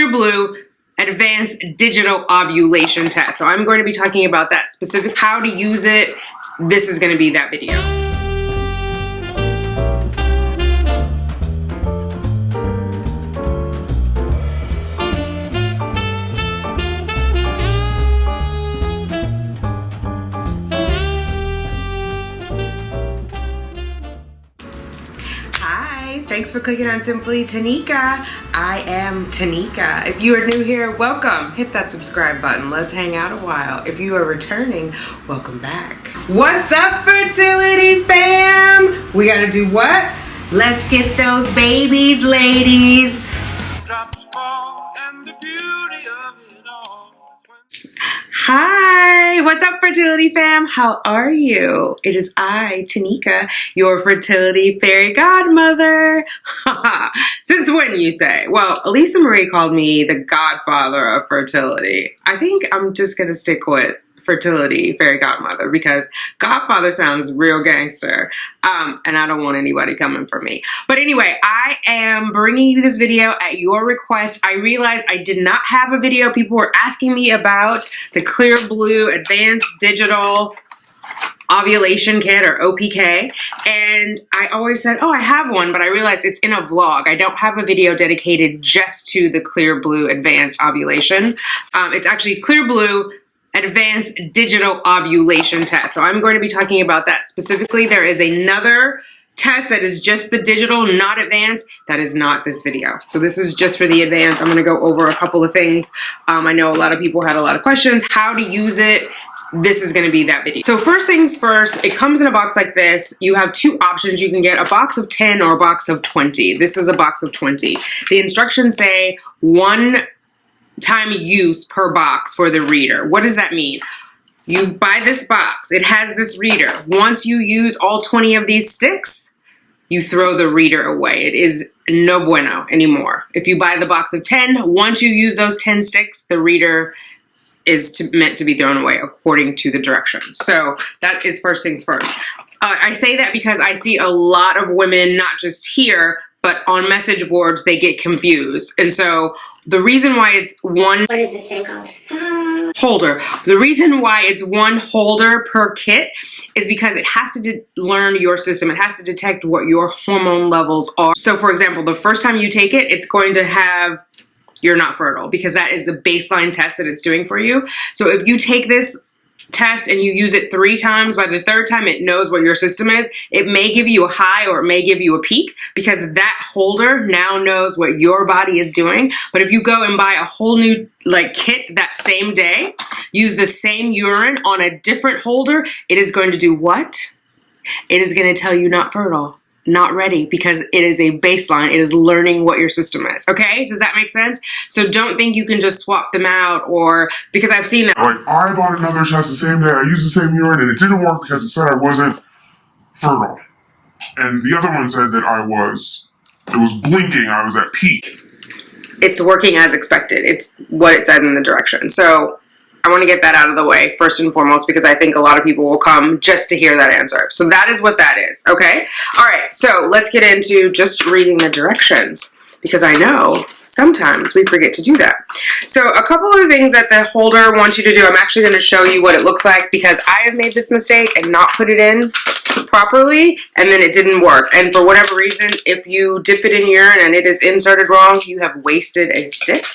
Clearblue Advanced Digital Ovulation Test. So I'm going to be talking about that specific, how to use it. This is going to be that video. Thanks for clicking on Simply Tanika. I am Tanika. If you are new here, welcome. Hit that subscribe button. Let's hang out a while. If you are returning, welcome back. What's up, fertility fam? We gotta do what? Let's get those babies, ladies. Drops fall and the beauty of it all. Hi, what's up, fertility fam? How are you? It is I, Tanika, your fertility fairy godmother. Since when, you say? Well, Elisa Marie called me the godfather of fertility. I think I'm just gonna stick with fertility fairy godmother because godfather sounds real gangster, and I don't want anybody coming for me. But anyway, I am bringing you this video at your request. I realized I did not have a video. People were asking me about the Clearblue Advanced Digital Ovulation Kit, or OPK, and I always said, oh, I have one, but I realized it's in a vlog. I don't have a video dedicated just to the Clearblue Advanced Ovulation. It's actually Clearblue Advanced Digital Ovulation Test. So I'm going to be talking about that specifically. There is another test that is just the digital, not advanced. That is not this video. So this is just for the advanced. I'm going to go over a couple of things. I know a lot of people had a lot of questions. How to use it. This is going to be that video. So first things first, it comes in a box like this. You have two options. You can get a box of 10 or a box of 20. This is a box of 20. The instructions say 1 time use per box for the reader. What does that mean? You buy this box, it has this reader. Once you use all 20 of these sticks, you throw the reader away. It is no bueno anymore. If you buy the box of 10, once you use those 10 sticks, the reader is meant to be thrown away according to the directions. So that is first things first. I say that because I see a lot of women, not just here, but on message boards, they get confused. And so the reason why it's one... What is this thing called? Holder. The reason why it's one holder per kit is because it has to learn your system. It has to detect what your hormone levels are. So for example, the first time you take it, it's going to have you're not fertile because that is the baseline test that it's doing for you. So if you take this test and you use it 3 times, by the 3rd time it knows what your system is. It may give you a high or it may give you a peak because that holder now knows what your body is doing. But if you go and buy a whole new kit that same day, use the same urine on a different holder, it is going to do what? It is going to tell you not fertile, not ready, because it is a baseline. It is learning what your system is. Okay, does that make sense? So don't think you can just swap them out, or because I've seen that. Like, I bought another test the same day, I used the same urine, and it didn't work because it said I wasn't fertile. And the other one said that it was blinking, I was at peak. It's working as expected. It's what it says in the direction. So I want to get that out of the way first and foremost because I think a lot of people will come just to hear that answer. So that is what that is, okay? All right, so let's get into just reading the directions because I know sometimes we forget to do that. So a couple of things that the holder wants you to do, I'm actually going to show you what it looks like because I have made this mistake and not put it in properly and then it didn't work. And for whatever reason, if you dip it in urine and it is inserted wrong, you have wasted a stick.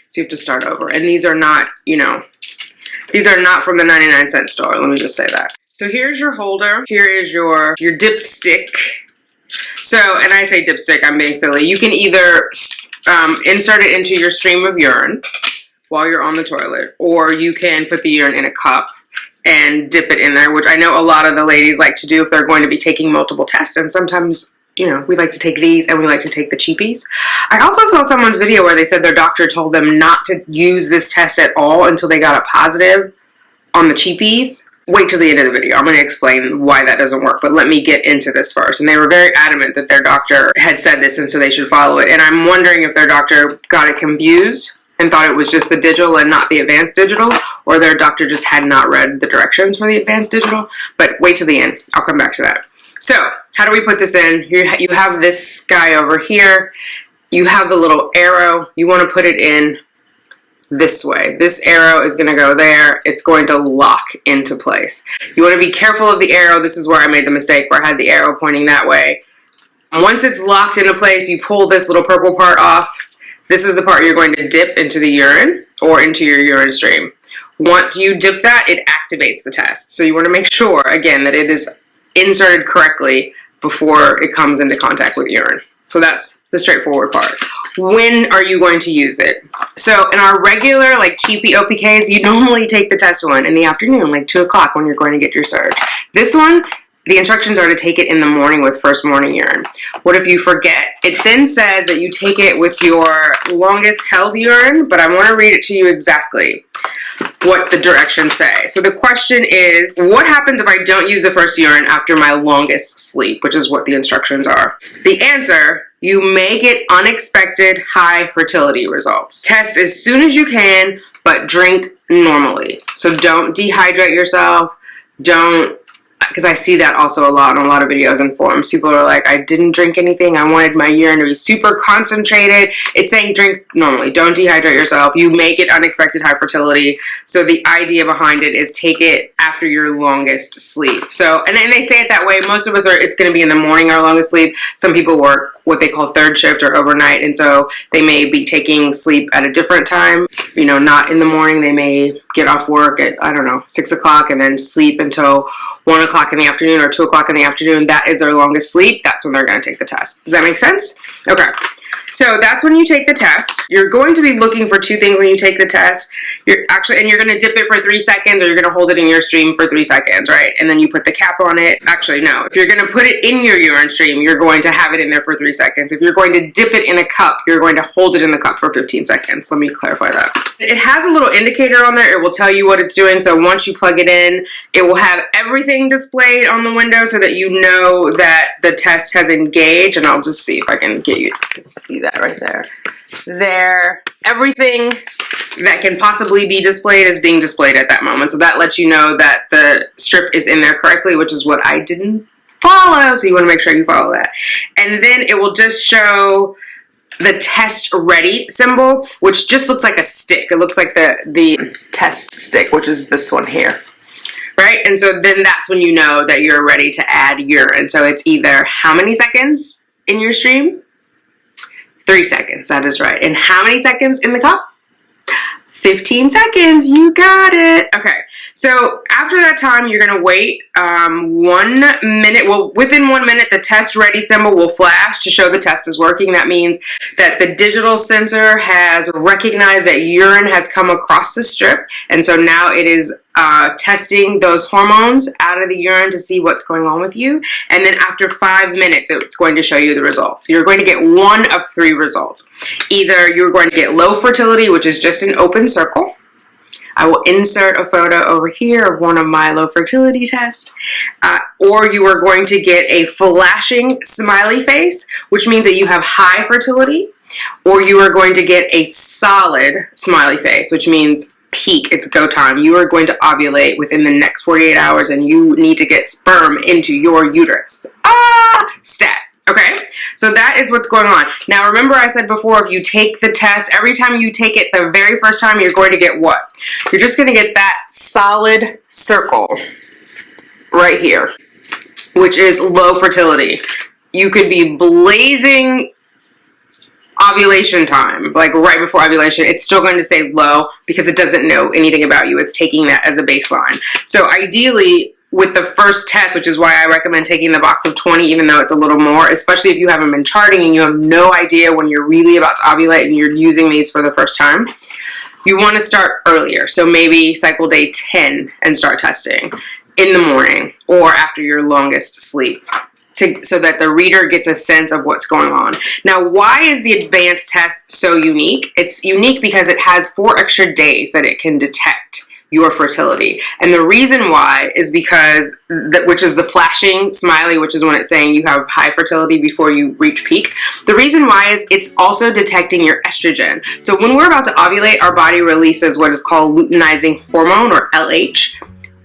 So you have to start over. And these are not, these are not from the 99-cent store. Let me just say that. So here's your holder. Here is your dipstick. So, and I say dipstick, I'm being silly. You can either insert it into your stream of urine while you're on the toilet, or you can put the urine in a cup and dip it in there, which I know a lot of the ladies like to do if they're going to be taking multiple tests. And sometimes, we like to take these and we like to take the cheapies. I also saw someone's video where they said their doctor told them not to use this test at all until they got a positive on the cheapies. Wait till the end of the video. I'm going to explain why that doesn't work, but let me get into this first. And they were very adamant that their doctor had said this and so they should follow it. And I'm wondering if their doctor got it confused and thought it was just the digital and not the advanced digital, or their doctor just had not read the directions for the advanced digital. But wait till the end. I'll come back to that. So how do we put this in? You have this guy over here. you have the little arrow. You want to put it in this way. This arrow is going to go there. It's going to lock into place. You want to be careful of the arrow. This is where I made the mistake, where I had the arrow pointing that way. Once it's locked into place, you pull this little purple part off. This is the part you're going to dip into the urine or into your urine stream. Once you dip that, it activates the test. So you want to make sure, again, that it is inserted correctly before it comes into contact with urine. So that's the straightforward part. When are you going to use it? So in our regular, like cheapy OPKs, you normally take the test one in the afternoon, like 2 o'clock when you're going to get your surge. This one, the instructions are to take it in the morning with first morning urine. What if you forget? It then says that you take it with your longest held urine, but I want to read it to you exactly what the directions say. So the question is, what happens if I don't use the first urine after my longest sleep, which is what the instructions are? The answer, you may get unexpected high fertility results. Test as soon as you can, but drink normally. So don't dehydrate yourself. Don't, because I see that also a lot on a lot of videos and forums. People are like, I didn't drink anything. I wanted my urine to be super concentrated. It's saying drink normally. Don't dehydrate yourself. You may get unexpected high fertility. So the idea behind it is take it after your longest sleep. So, and then they say it that way. Most of us are, it's going to be in the morning, our longest sleep. Some people work what they call third shift or overnight. And so they may be taking sleep at a different time, you know, not in the morning. They may get off work at, I don't know, 6 o'clock and then sleep until 1 o'clock in the afternoon or 2 o'clock in the afternoon. That is their longest sleep. That's when they're going to take the test. Does that make sense? Okay. So that's when you take the test. You're going to be looking for 2 things when you take the test. You're going to dip it for 3 seconds, or you're going to hold it in your stream for 3 seconds, right? And then you put the cap on it. Actually, no. If you're going to put it in your urine stream, you're going to have it in there for 3 seconds. If you're going to dip it in a cup, you're going to hold it in the cup for 15 seconds. Let me clarify that. It has a little indicator on there. It will tell you what it's doing. So once you plug it in, it will have everything displayed on the window so that you know that the test has engaged. And I'll just see if I can get you to see that right there. There, everything that can possibly be displayed is being displayed at that moment. So that lets you know that the strip is in there correctly, which is what I didn't follow. So you want to make sure you follow that. And then it will just show the test ready symbol, which just looks like a stick. It looks like the test stick, which is this one here. Right? And so then that's when you know that you're ready to add urine. So it's either how many seconds in your stream? 3 seconds, that is right. And how many seconds in the cup? 15 seconds, you got it. Okay, so after that time, you're gonna wait 1 minute. Well, within 1 minute, the test ready symbol will flash to show the test is working. That means that the digital sensor has recognized that urine has come across the strip. And so now it is testing those hormones out of the urine to see what's going on with you. And then after 5 minutes, it's going to show you the results. You're going to get 1 of 3 results. Either you're going to get low fertility, which is just an open circle. I will insert a photo over here of one of my low fertility tests. Or you are going to get a flashing smiley face, which means that you have high fertility. Or you are going to get a solid smiley face, which means peak, it's go time. You are going to ovulate within the next 48 hours and you need to get sperm into your uterus. Stat. Okay, so that is what's going on. Now remember I said before, if you take the test, every time you take it the very first time, you're going to get what? You're just going to get that solid circle right here, which is low fertility. You could be blazing ovulation time, like right before ovulation, it's still going to say low because it doesn't know anything about you. It's taking that as a baseline. So ideally, with the first test, which is why I recommend taking the box of 20, even though it's a little more, especially if you haven't been charting and you have no idea when you're really about to ovulate and you're using these for the first time, you want to start earlier. So maybe cycle day 10 and start testing in the morning or after your longest sleep, so that the reader gets a sense of what's going on. Now, why is the advanced test so unique? It's unique because it has 4 extra days that it can detect your fertility. And the reason why is because, which is the flashing smiley, which is when it's saying you have high fertility before you reach peak. The reason why is it's also detecting your estrogen. So when we're about to ovulate, our body releases what is called luteinizing hormone, or LH.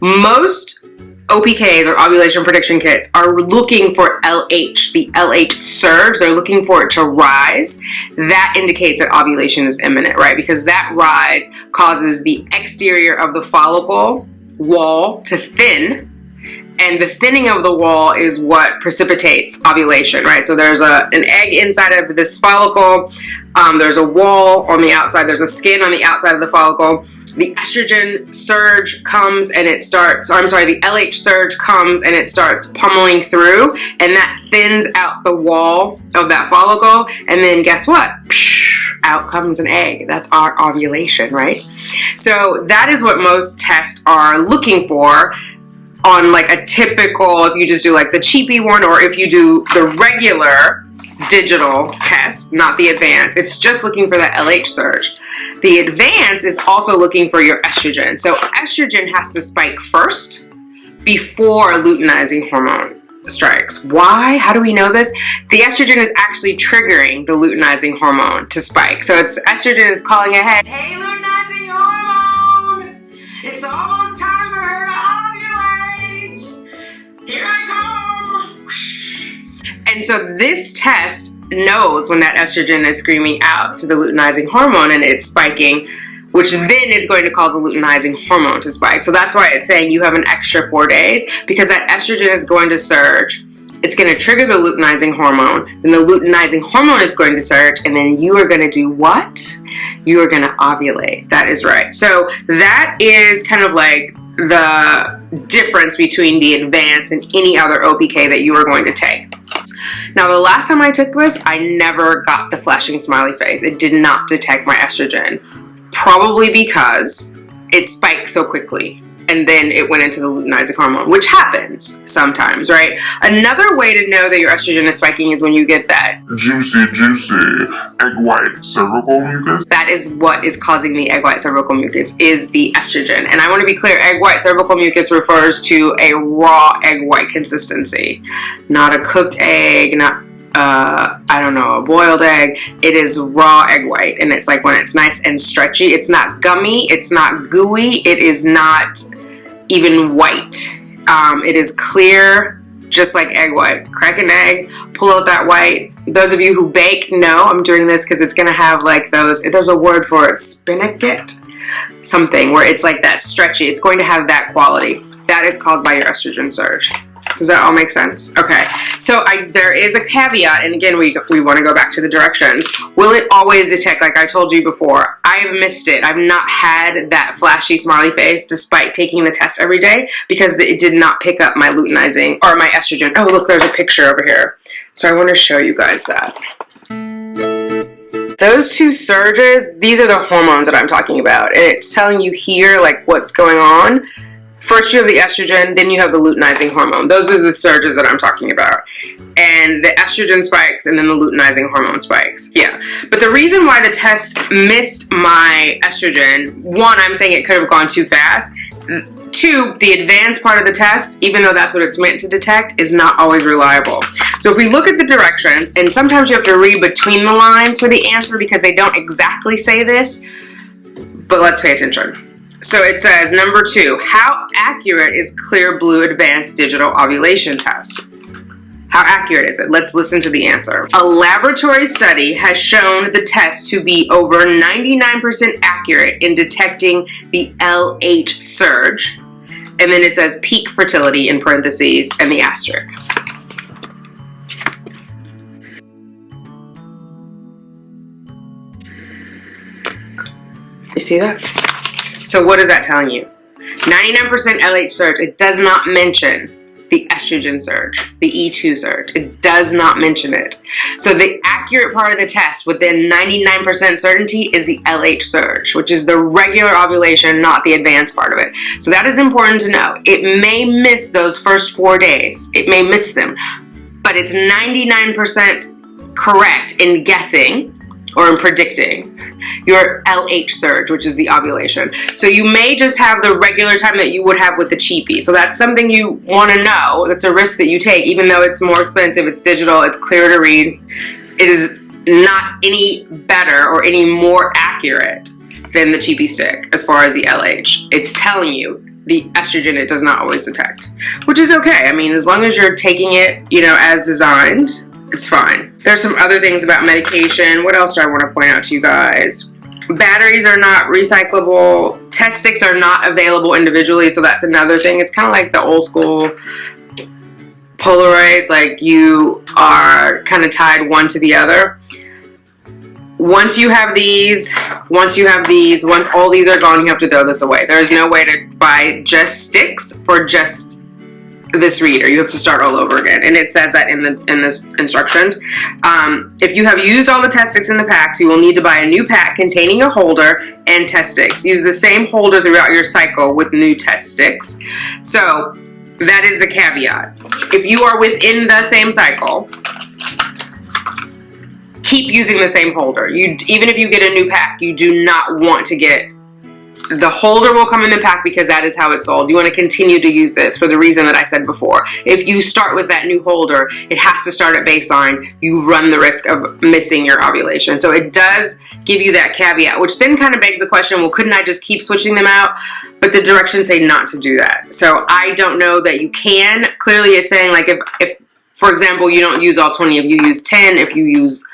Most OPKs or ovulation prediction kits are looking for LH, the LH surge. They're looking for it to rise. That indicates that ovulation is imminent, right? Because that rise causes the exterior of the follicle wall to thin, and the thinning of the wall is what precipitates ovulation, right? So there's an egg inside of this follicle. There's a wall on the outside. There's a skin on the outside of the follicle. The estrogen surge comes and it starts, the LH surge comes and it starts pummeling through, and that thins out the wall of that follicle. And then guess what? Out comes an egg. That's our ovulation, right? So that is what most tests are looking for on like a typical, if you just do like the cheapy one, or if you do the regular digital test, not the advanced, it's just looking for that LH surge. The advanced is also looking for your estrogen. So estrogen has to spike first before luteinizing hormone strikes. Why? How do we know this? The estrogen is actually triggering the luteinizing hormone to spike. So it's estrogen is calling ahead, hey, luteinizing hormone, it's almost time for her to ovulate. Here I come. And so this test knows when that estrogen is screaming out to the luteinizing hormone and it's spiking, which then is going to cause the luteinizing hormone to spike. So that's why it's saying you have an extra 4 days, because that estrogen is going to surge. It's going to trigger the luteinizing hormone. Then the luteinizing hormone is going to surge, and then you are going to do what? You are going to ovulate. That is right. So that is kind of like the difference between the advanced and any other OPK that you are going to take. Now, the last time I took this, I never got the flashing smiley face. It did not detect my estrogen, probably because it spiked so quickly and then it went into the luteinizing hormone, which happens sometimes, right? Another way to know that your estrogen is spiking is when you get that juicy egg white cervical mucus. That is what is causing the egg white cervical mucus, is the estrogen. And I want to be clear, egg white cervical mucus refers to a raw egg white consistency, not a cooked egg, not a boiled egg. It is raw egg white, and it's like when it's nice and stretchy. It's not gummy, it's not gooey, it is not even white. It is clear, just like egg white. Crack an egg, pull out that white. Those of you who bake know I'm doing this because it's gonna have like those, there's a word for it, spinacate, something where it's like that stretchy. It's going to have that quality. That is caused by your estrogen surge. Does that all make sense? Okay, so there is a caveat, and again, we want to go back to the directions. Will it always detect? Like I told you before, I've missed it. I've not had that flashy smiley face despite taking the test every day, because it did not pick up my luteinizing or my estrogen. Oh, look, there's a picture over here. So I want to show you guys that. Those two surges, these are the hormones that I'm talking about, and it's telling you here like what's going on. First you have the estrogen, then you have the luteinizing hormone. Those are the surges that I'm talking about. And the estrogen spikes, and then the luteinizing hormone spikes. Yeah. But the reason why the test missed my estrogen, one, I'm saying it could have gone too fast. Two, the advanced part of the test, even though that's what it's meant to detect, is not always reliable. So if we look at the directions, and sometimes you have to read between the lines for the answer because they don't exactly say this, but let's pay attention. So it says, number 2, how accurate is Clearblue Advanced Digital Ovulation Test? How accurate is it? Let's listen to the answer. A laboratory study has shown the test to be over 99% accurate in detecting the LH surge. And then it says peak fertility in parentheses and the asterisk. You see that? So what is that telling you? 99% LH surge. It does not mention the estrogen surge, the E2 surge. It does not mention it. So the accurate part of the test within 99% certainty is the LH surge, which is the regular ovulation, not the advanced part of it. So that is important to know. It may miss those first 4 days. It may miss them, but it's 99% correct in guessing or in predicting your LH surge, which is the ovulation. So you may just have the regular time that you would have with the cheapie. So that's something you want to know. That's a risk that you take, even though it's more expensive, it's digital, it's clear to read. It is not any better or any more accurate than the cheapie stick as far as the LH. It's telling you the estrogen it does not always detect, which is okay. I mean, as long as you're taking it, you know, as designed, it's fine. There's some other things about medication. What else do I want to point out to you guys? Batteries are not recyclable. Test sticks are not available individually, so that's another thing. It's kind of like the old school Polaroids, like you are kind of tied one to the other. Once you have these, once all these are gone, you have to throw this away. There is no way to buy just sticks for just this reader. You have to start all over again, and it says that in the instructions. If you have used all the test sticks in the packs, you will need to buy a new pack containing a holder and test sticks. Use the same holder throughout your cycle with new test sticks. So that is the caveat. If you are within the same cycle, keep using the same holder. Even if you get a new pack, you do not want to get the holder will come in the pack because that is how it's sold. You want to continue to use this for the reason that I said before. If you start with that new holder, it has to start at baseline. You run the risk of missing your ovulation. So it does give you that caveat, which then kind of begs the question, well, couldn't I just keep switching them out? But the directions say not to do that. So I don't know that you can. Clearly it's saying like if for example, you don't use all 20, if you use 10, if you use,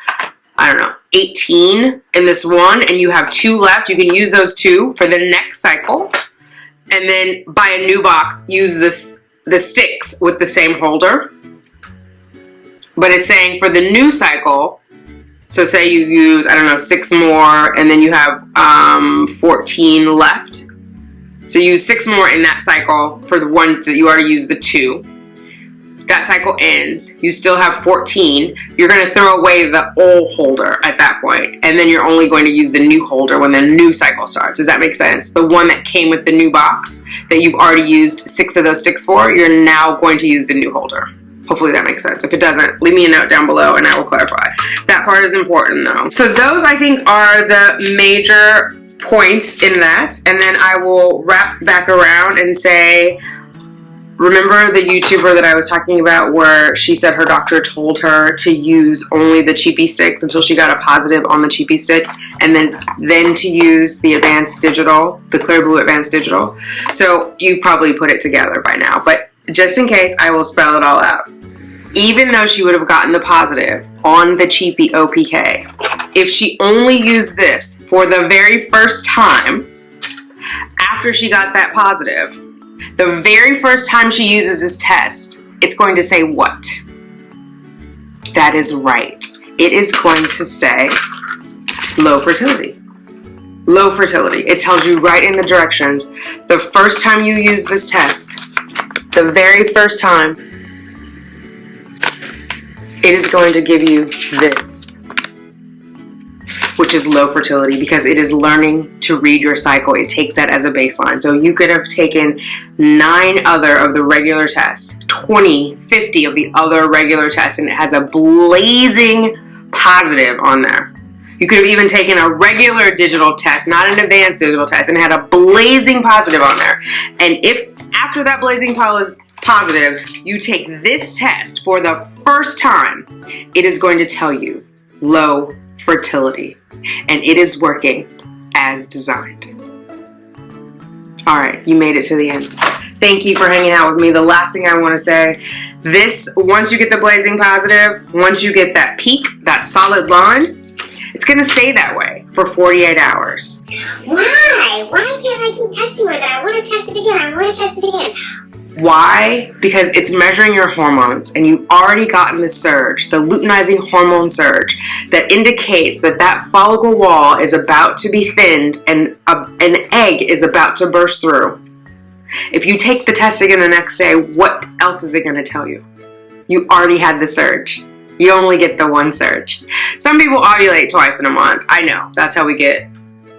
I don't know, 18 in this one and you have 2 left, you can use those 2 for the next cycle and then buy a new box, use the sticks with the same holder. But it's saying for the new cycle, so say you use, I don't know, 6 more and then you have 14 left. So you use 6 more in that cycle for the ones that you already used the 2. That cycle ends, you still have 14, you're going to throw away the old holder at that point, and then you're only going to use the new holder when the new cycle starts. Does that make sense? The one that came with the new box that you've already used 6 of those sticks for, you're now going to use the new holder. Hopefully that makes sense. If it doesn't, leave me a note down below and I will clarify. That part is important though. So those I think are the major points in that, and then I will wrap back around and say, remember the YouTuber that I was talking about where she said her doctor told her to use only the cheapy sticks until she got a positive on the cheapy stick, and then to use the advanced digital, the Clearblue advanced digital. So you've probably put it together by now, but just in case, I will spell it all out. Even though she would have gotten the positive on the cheapy OPK, if she only used this for the very first time after she got that positive, the very first time she uses this test, it's going to say what? That is right. It is going to say low fertility. Low fertility. It tells you right in the directions. The first time you use this test, the very first time, it is going to give you this, which is low fertility, because it is learning to read your cycle. It takes that as a baseline. So you could have taken 9 other of the regular tests, 20, 50 of the other regular tests, and it has a blazing positive on there. You could have even taken a regular digital test, not an advanced digital test, and had a blazing positive on there. And if after that blazing positive, you take this test for the first time, it is going to tell you low fertility, and it is working as designed. All right, you made it to the end. Thank you for hanging out with me. The last thing I want to say, this, once you get the blazing positive, once you get that peak, that solid line, it's going to stay that way for 48 hours. Why? Why can't I keep testing with it? I want to test it again. I want to test it again. Why? Because it's measuring your hormones, and you've already gotten the surge, the luteinizing hormone surge, that indicates that that follicle wall is about to be thinned and an egg is about to burst through. If you take the test again the next day, what else is it going to tell you? You already had the surge. You only get the one surge. Some people ovulate twice in a month. I know. That's how we get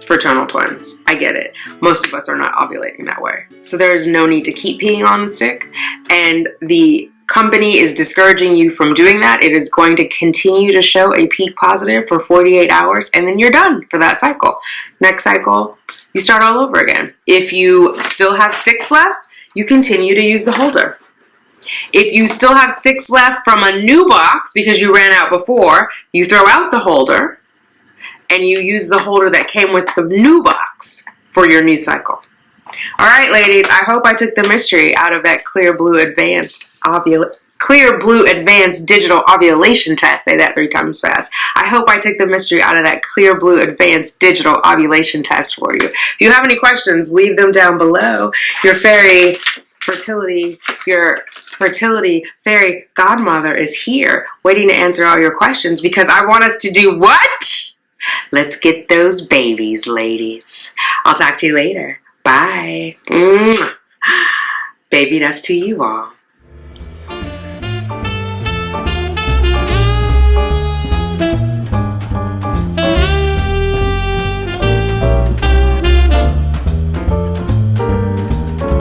fraternal twins. I get it. Most of us are not ovulating that way. So there is no need to keep peeing on the stick. And the company is discouraging you from doing that. It is going to continue to show a peak positive for 48 hours, and then you're done for that cycle. Next cycle, you start all over again. If you still have sticks left, you continue to use the holder. If you still have sticks left from a new box because you ran out before, you throw out the holder and you use the holder that came with the new box for your new cycle. All right, ladies, I hope I took the mystery out of that Clearblue Advanced Digital Ovulation Test. Say that 3 times fast. I hope I took the mystery out of that Clearblue Advanced Digital Ovulation Test for you. If you have any questions, leave them down below. Your fertility fairy godmother is here waiting to answer all your questions because I want us to do what? Let's get those babies, ladies. I'll talk to you later. Bye. Baby, that's to you all.